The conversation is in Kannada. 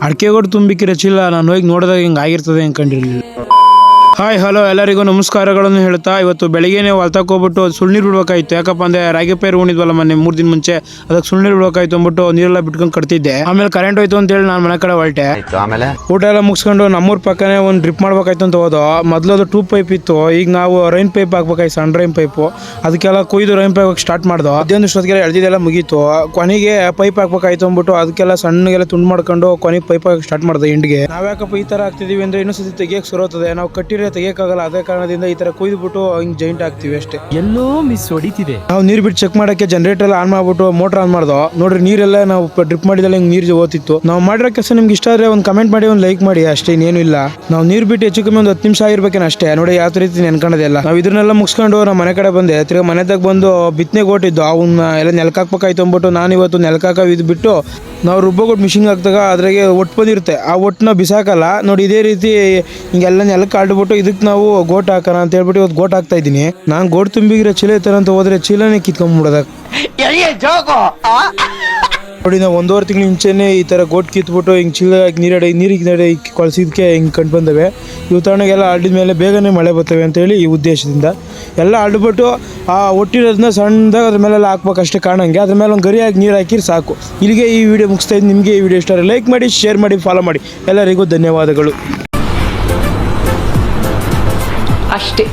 ಅಡಿಕೆಗೋಡು ತುಂಬಿಕ್ಕಿರೋ ಚೀಲ ನಾನು ಹೋಗಿ ನೋಡಿದಾಗ ಹಿಂಗೆ ಆಗಿರ್ತದೆ ಅನ್ಕೊಂಡಿರಲಿಲ್ಲ. ಹಾಯ್ ಹಲೋ ಎಲ್ಲರಿಗೂ ನಮಸ್ಕಾರಗಳನ್ನು ಹೇಳ್ತಾ ಇವತ್ತು ಬೆಳಿಗ್ಗೆನೇ ಹೊಲ್ತಕ್ಕೆ ಹೋಗ್ಬಿಟ್ಟು ಸುಳ್ನೀರು ಬಿಡ್ಬೇಕಾಯ್ತು. ಯಾಕಪ್ಪ ಅಂದ್ರೆ ರಾಗಿ ಪೈರು ಉಣಿದ್ವಲ್ಲ ಮೊನ್ನೆ 3 ದಿನ ಮುಂಚೆ, ಅದಕ್ಕೆ ಸುಳ್ನೀರು ಬಿಡ್ಬೇಕಾಯ್ತು ಅಂದ್ಬಿಟ್ಟು ನೀರೆಲ್ಲ ಬಿಟ್ಕೊಂಡು ಕಟ್ತಿದ್ದೆ. ಆಮೇಲೆ ಕರೆಂಟ್ ಹೋಯ್ತು ಅಂತ ಹೇಳಿ ನಾನು ಮನೆ ಕಡೆ ಹೊರಟೆ. ಆಮೇಲೆ ಊಟ ಎಲ್ಲ ಮುಗಿಸ್ಕೊಂಡು ನಮ್ಮೂರ್ ಪಕ್ಕನೇ ಒಂದು ಡ್ರಿಪ್ ಮಾಡ್ಬೇಕಾಯ್ತು ಅಂತ ಹೋದೋ. ಮೊದಲು ಅದು 2 ಪೈಪ್ ಇತ್ತು, ಈಗ ನಾವು ರೈನ್ ಪೈಪ್ ಹಾಕ್ಬೇಕಾಯ್ತು, ಸಣ್ಣ ರೈನ್ ಪೈಪು. ಅದಕ್ಕೆಲ್ಲ ಕೊಯ್ದು ರೈನ್ ಪೈಪ್ ಸ್ಟಾರ್ಟ್ ಮಾಡ್ದೋ. ಅದೇನು ಇಷ್ಟೊತ್ತಿಗೆ ಎಳ್ದಿದ್ದೆಲ್ಲ ಮುಗೀತು. ಕೊನೆಗೆ ಪೈಪ್ ಹಾಕ್ಬೇಕಾಯ್ತು ಅಂದ್ಬಿಟ್ಟು ಅದಕ್ಕೆಲ್ಲ ಸಣ್ಣಗೆಲ್ಲ ತುಂಡು ಮಾಡ್ಕೊಂಡು ಕೊನೆಗೆ ಪೈಪ್ ಹಾಕಿ ಸ್ಟಾರ್ಟ್ ಮಾಡ್ದೆ ಎಂಡ್ಗೆ. ನಾವ್ಯಾಕಪ್ಪ ಈ ತರ ಆಗ್ತಿದೀವಿ ಅಂದ್ರೆ ಇನ್ನೊಂದ್ಸತಿ ತೆಗಿಯಕ್ಕೆ ಶುರುತ್ತದೆ. ನಾವು ಕಟ್ಟಿರೋ ತೆಗಿಯಕ್ಕಾಗಲ್ಲ, ಅದೇ ಕಾರಣದಿಂದ ಈ ತರ ಕೊಯ್ದುಬಿಟ್ಟು ಹಿಂಗ್ ಜಾಯಿಂಟ್ ಹಾಕ್ತಿವಿ ಅಷ್ಟೇ. ಎಲ್ಲೋ ಮಿಸ್ ಹೊಡಿತಿದೆ. ನಾವು ನೀರ್ ಬಿಟ್ಟು ಚೆಕ್ ಮಾಡಕ್ಕೆ ಜನರೇಟರ್ ಎಲ್ಲ ಆನ್ ಮಾಡ್ಬಿಟ್ಟು ಮೋಟರ್ ಆನ್ ಮಾಡ್ದೋ. ನೋಡ್ರಿ ನೀರೆಲ್ಲ ನಾವು ಡ್ರಿಪ್ ಮಾಡಿದಲ್ಲ ಹಿಂಗ್ ನೀರು ಓದ್ತಿತ್ತು. ನಾವು ಮಾಡಿರೋ ಕೆಲಸ ನಿಮ್ಗೆ ಇಷ್ಟ ಆದ್ರೆ ಒಂದು ಕಮೆಂಟ್ ಮಾಡಿ, ಒಂದು ಲೈಕ್ ಮಾಡಿ, ಅಷ್ಟೇ ಇನ್ನೇನು ಇಲ್ಲ. ನಾವು ನೀರ್ ಬಿಟ್ಟು ಹೆಚ್ಚು ಕಮ್ಮಿ ಒಂದು 10 ನಿಮಿಷ ಆಗಿರ್ಬೇಕೇನ ಅಷ್ಟೇ. ನೋಡಿ ಯಾವ ರೀತಿ ನೆನ್ಕೊಂಡದೆಲ್ಲ. ನಾವು ಇದನ್ನೆಲ್ಲ ಮುಗಿಸ್ಕೊಂಡು ನಮ್ಮ ಮನೆ ಕಡೆ ಬಂದೆ. ತಿರ್ಗಾ ಮನೆದಾಗ ಬಂದು ಬಿತ್ತನೆಗೆ ಓಟಿದ್ದು ಅವನ್ನ ಎಲ್ಲ ನೆಲಕ್ಕೆ ಹಾಕ್ಬೇಕಾಯ್ತು ಅಂದ್ಬಿಟ್ಟು ನಾನು ಇವತ್ತು ನೆಲಕ್ಕೆ ಹಾಕೋ ಇದು ಬಿಟ್ಟು ನಾವು ರುಬ್ಬೋಗೊಟ್ಟು ಮಿಷಿನ್ಗೆ ಹಾಕಿದಾಗ ಅದ್ರಾಗೆ ಒಟ್ಟು ಬಂದಿರುತ್ತೆ. ಆ ಒಟ್ಟನ್ನ ಬಿಸಾಕಲ್ಲ ನೋಡಿ. ಇದೇ ರೀತಿ ಹಿಂಗೆಲ್ಲ ನೆಲಕ್ಕೆ ಆಡ್ಬಿಟ್ಟು ಇದಕ್ಕೆ ನಾವು ಗೋಟ್ ಹಾಕೋಣ ಅಂತ ಹೇಳ್ಬಿಟ್ಟು ಇವತ್ತು ಗೋಟ್ ಹಾಕ್ತಾ ಇದ್ದೀನಿ. ನಾನು ಗೋಟ್ ತುಂಬಿಗಿರೋ ಚೀಲ ಇರ್ತಾನೆ ಅಂತ ಹೋದ್ರೆ ಚೀಲನೇ ಕಿತ್ಕೊಂಡ್ಬಿಡೋದ. ನೋಡಿ ನಾವು 1.5 ತಿಂಗಳ ಮುಂಚೆನೇ ಈ ಥರ ಗೋಟ್ ಕಿತ್ಬಿಟ್ಟು ಹಿಂಗೆ ಚೀಲ ನೀರಿಗೆ ಕೊಳಸಿದಕ್ಕೆ ಹಿಂಗೆ ಕಂಡು ಬಂದವೆ. ಇವು ತಣ್ಣಗೆಲ್ಲ ಆಡಿದ ಮೇಲೆ ಬೇಗನೆ ಮಳೆ ಬರ್ತವೆ ಅಂತೇಳಿ ಈ ಉದ್ದೇಶದಿಂದ ಎಲ್ಲ ಆಡ್ಬಿಟ್ಟು ಆ ಒಟ್ಟಿರೋದನ್ನ ಸಣ್ಣದಾಗ ಅದ್ರ ಮೇಲೆಲ್ಲ ಹಾಕ್ಬೇಕು ಅಷ್ಟೇ ಕಾಣಂಗೆ. ಅದ್ರ ಮೇಲೆ ಒಂದು ಗರಿ ಹಾಕಿ ನೀರು ಹಾಕಿರಿ ಸಾಕು. ಇಲ್ಲಿಗೆ ಈ ವಿಡಿಯೋ ಮುಗಿಸ್ತಾ ಇದ್ದೀನಿ. ನಿಮಗೆ ಈ ವಿಡಿಯೋ ಇಷ್ಟ ಲೈಕ್ ಮಾಡಿ, ಶೇರ್ ಮಾಡಿ, ಫಾಲೋ ಮಾಡಿ. ಎಲ್ಲರಿಗೂ ಧನ್ಯವಾದಗಳು. ಅಷ್ಟೇ.